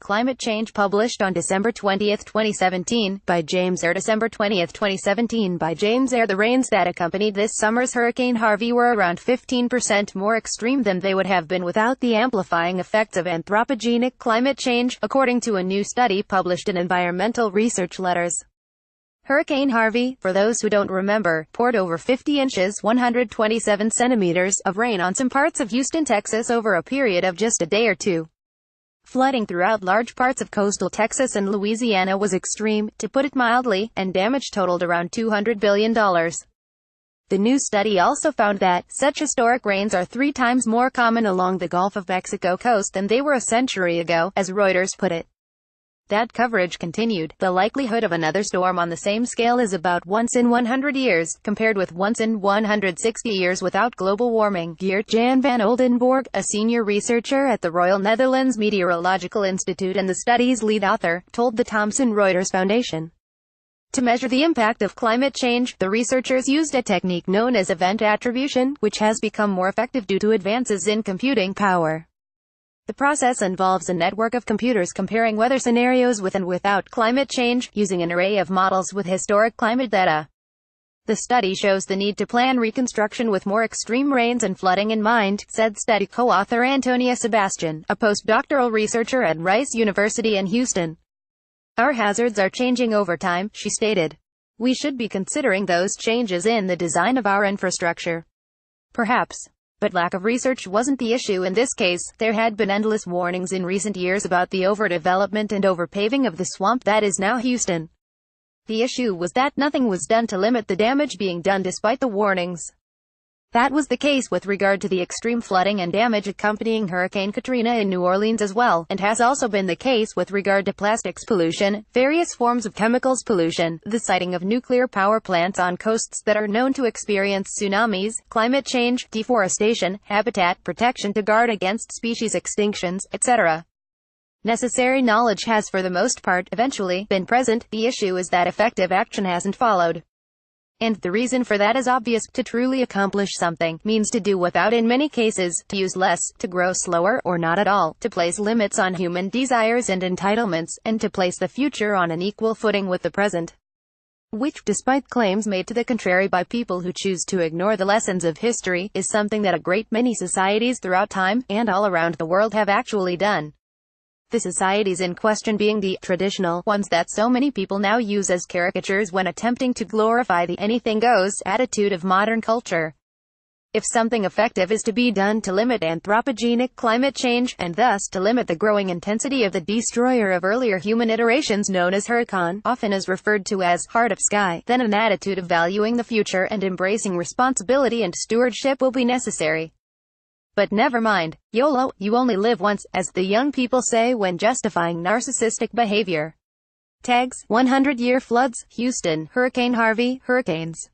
Climate Change, published on December 20, 2017, by James Ayre. December 20, 2017, by James Ayre. The rains that accompanied this summer's Hurricane Harvey were around 15% more extreme than they would have been without the amplifying effects of anthropogenic climate change, according to a new study published in Environmental Research Letters. Hurricane Harvey, for those who don't remember, poured over 50 inches 127 centimeters of rain on some parts of Houston, Texas over a period of just a day or two. Flooding throughout large parts of coastal Texas and Louisiana was extreme, to put it mildly, and damage totaled around $200 billion. The new study also found that such historic rains are 3 times more common along the Gulf of Mexico coast than they were a century ago, as Reuters put it. That coverage continued. The likelihood of another storm on the same scale is about once in 100 years, compared with once in 160 years without global warming. Geert Jan van Oldenborg, a senior researcher at the Royal Netherlands Meteorological Institute and the study's lead author, told the Thomson Reuters Foundation. To measure the impact of climate change, the researchers used a technique known as event attribution, which has become more effective due to advances in computing power. The process involves a network of computers comparing weather scenarios with and without climate change, using an array of models with historic climate data. The study shows the need to plan reconstruction with more extreme rains and flooding in mind, said study co-author Antonia Sebastian, a postdoctoral researcher at Rice University in Houston. Our hazards are changing over time, she stated. We should be considering those changes in the design of our infrastructure. Perhaps. But lack of research wasn't the issue in this case. There had been endless warnings in recent years about the overdevelopment and overpaving of the swamp that is now Houston. The issue was that nothing was done to limit the damage being done despite the warnings. That was the case with regard to the extreme flooding and damage accompanying Hurricane Katrina in New Orleans as well, and has also been the case with regard to plastics pollution, various forms of chemicals pollution, the siting of nuclear power plants on coasts that are known to experience tsunamis, climate change, deforestation, habitat protection to guard against species extinctions, etc. Necessary knowledge has for the most part, eventually, been present. The issue is that effective action hasn't followed. And the reason for that is obvious. To truly accomplish something means to do without in many cases, to use less, to grow slower, or not at all, to place limits on human desires and entitlements, and to place the future on an equal footing with the present. Which, despite claims made to the contrary by people who choose to ignore the lessons of history, is something that a great many societies throughout time, and all around the world have actually done. The societies in question being the traditional ones that so many people now use as caricatures when attempting to glorify the anything goes attitude of modern culture. If something effective is to be done to limit anthropogenic climate change, and thus to limit the growing intensity of the destroyer of earlier human iterations known as Hurricane, often is referred to as heart of sky, then an attitude of valuing the future and embracing responsibility and stewardship will be necessary. But never mind, YOLO, you only live once, as the young people say when justifying narcissistic behavior. Tags, 100-year floods, Houston, Hurricane Harvey, hurricanes.